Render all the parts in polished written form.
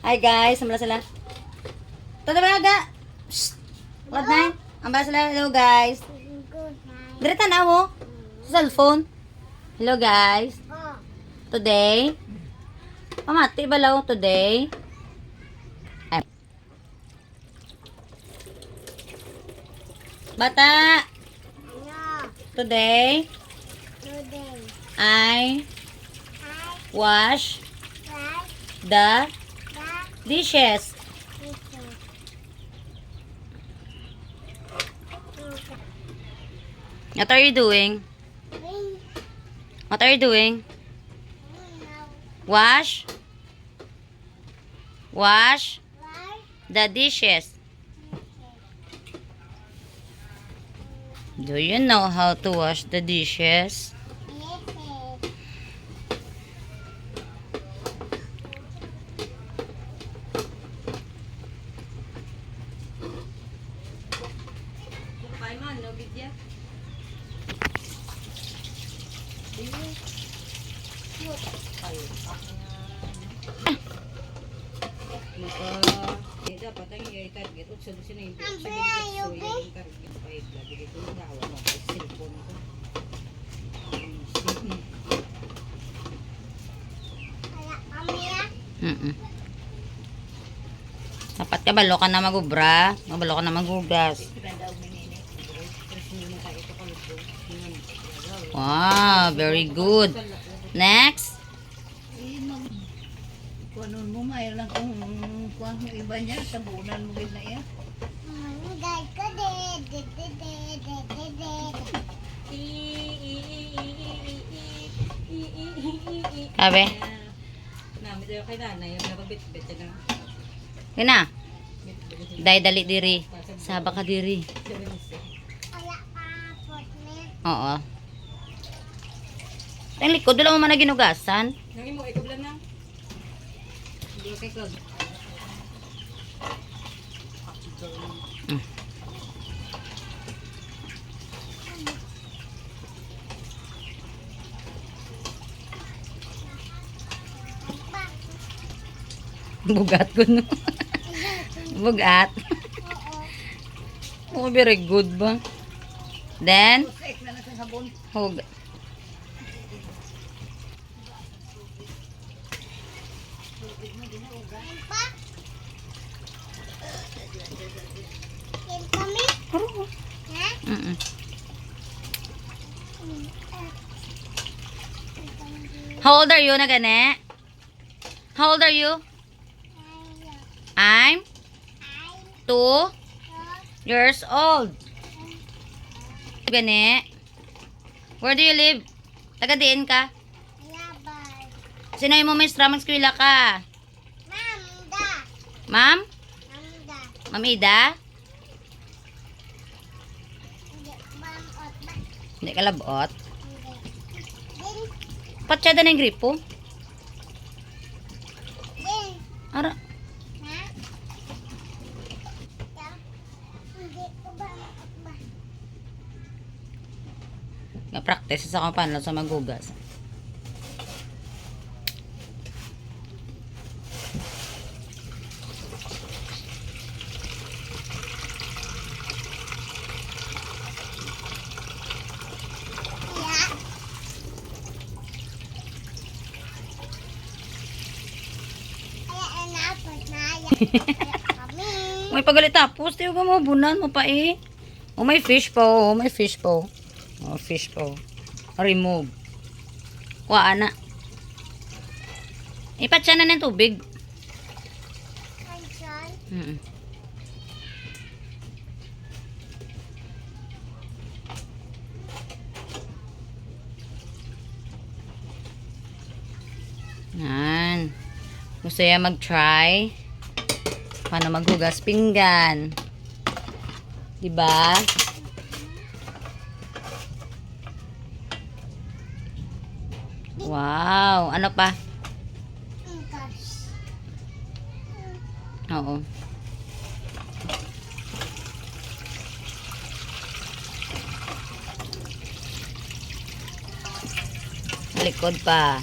Hi guys, amala sila. Todo ba ga? What na? Amala sila. Hello guys. Dire tanaw mo. Sa cellphone. Hello guys. Today. Pamati balaw today. Ay. Bata. Today. I wash the dishes. What are you doing? What are you doing? Wash the dishes. Do you know how to wash the dishes? Dapat ka balo ka na magubra, mabalo ka na maghugas. Wow, very good. Next. Kuanon mo may lang kung kuan mo iba niya tabunan mo gid na iya. Sabi? Nami dayo kay nanay yung nababit-bit na. Yun na. Dahil dali diri. Saba ka diri. Oo. Ang likod, wala mo man na ginugasan. Nang imo ikaw lang na. Hindi kay ko. Bugat ko no. Bugat. Oh, very good ba? Then, Sek na lang sa sabon. hug. Mm-mm. How old are you na gani? How old are you? I'm 2 years old. Gani? Where do you live? Taga diin ka? Sino yung may stramang skwila ka? Ma'am? Ma'am Ida? Hindi ka labot? Patsada na yung gripo? Ara? Nga-practice sa kung paano sa maghugas. May pagalit tapos, tiyo ka mo, bunan mo pa eh. Oh, may fish po, oh, may fish po. Oh, fish po. Remove. Wa na. Ipatsa na ng tubig. Mm. Yan. Gusto niya mag-try? Paano maghugas pinggan? Diba? Wow. Ano pa? Oo. Likod pa.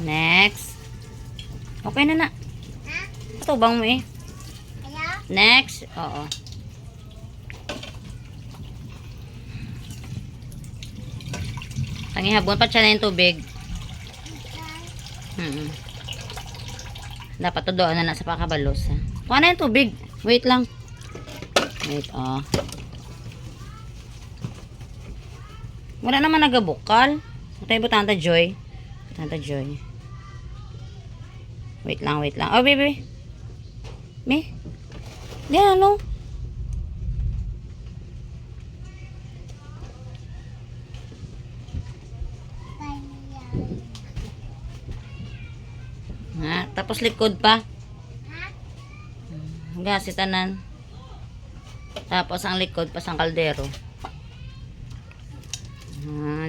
Next. Okay na na. Tubang mo eh. Next. Oo. Tangihabon pa siya na yung tubig. Dapat to doon na sa pakabalos. Kuha na yung tubig. Wait lang. Wait, oh. Wala naman nagabukal. Tayo ba Tanta Joy? Tanta Joy. Wait lang, wait lang. Oh, baby. Me? Di ano? Ha, tapos likod pa. Gasitanan. Tapos ang likod pa sang kaldero.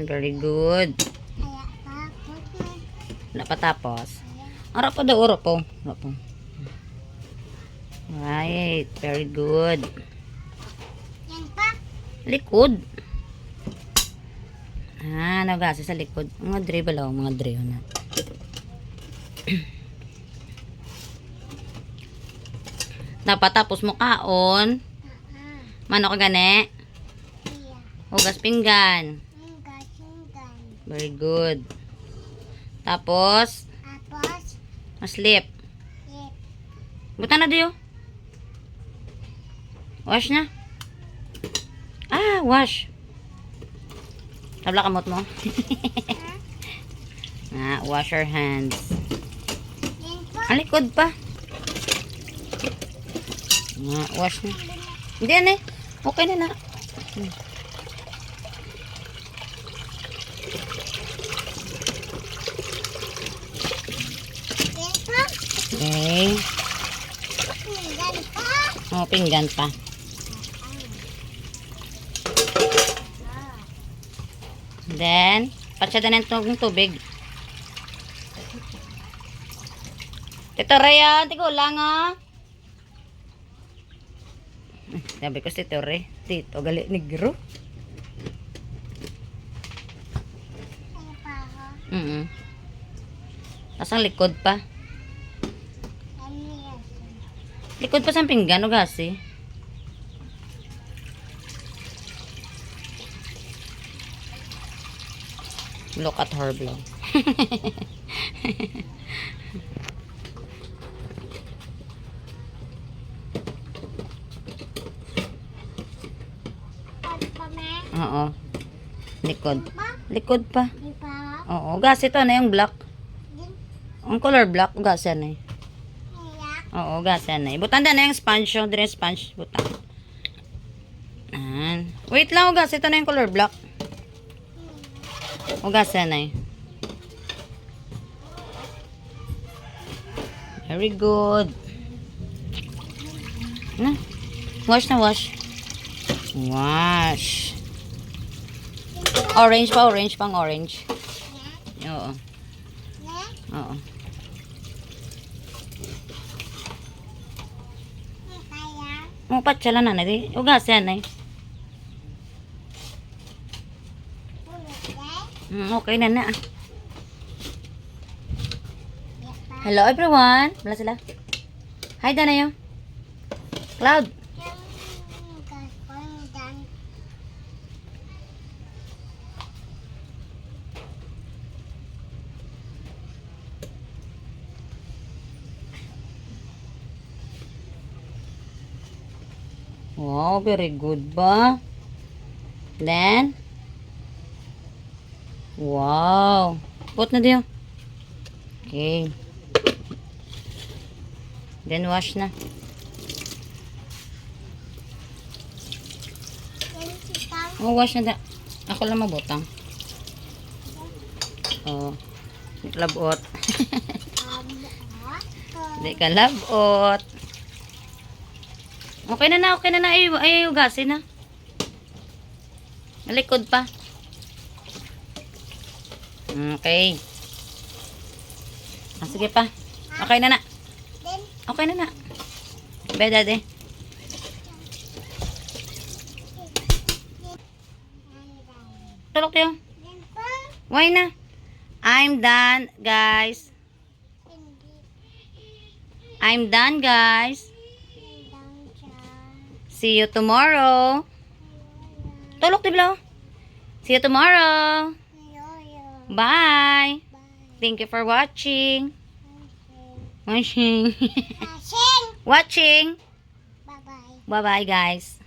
Very good. Wala pa tapos. Arap pa daw, arap po. Right, very good. Likod. Nagasi sa likod. Mga dre ba lang, mga dre na. Dapat tapos mo kaon. Mano ka gani? Hugas pinggan. Very good. Tapos maslip. Buta na diyo. Wash na. Wash. Tabla kamot mo. Wash your hands. Ang likod pa. Wash na. Hindi yan eh. Okay na na. Okay. Pinggan pa. Then, patsada na yung tubig. Tito Raya, tigo lang Sabi ko si Tito Ray. Tito, gali negro. Tapos ang likod pa. Likod pa sa pinggan, o gasi. Look at her vlog. Oo. Likod. Likod pa. Oo, gasi to na yung black. Ang color black, gasi na eh. Oo, gasa na. Butanda na yung sponge. Yung dress sponge. Butang. Wait lang, ugas. Ito na yung color black. Ugasa na Very good. Wash na, wash. Wash. Orange pa, orange pang orange. Oo. Oo. Patsala na di. Ugas yan okay na na. Hello everyone. Wala sila. Hi Danayo. Cloud. Wow, very good ba? Then, wow. Put na diyo. Okay. Then, wash na. Oh, wash na da. Ako lang mabutang. Oh. Labot. Di ka labot. Okay na. Ay, ugasin na. Malikod pa. Okay. Sige pa. Okay na. Okay na. Beda de. Tulok yun. Why na? I'm done, guys. I'm done, guys. See you tomorrow. Tulog, Tiblo. See you tomorrow. Bye. Thank you for watching. Watching. Watching. Bye-bye. Bye-bye, guys.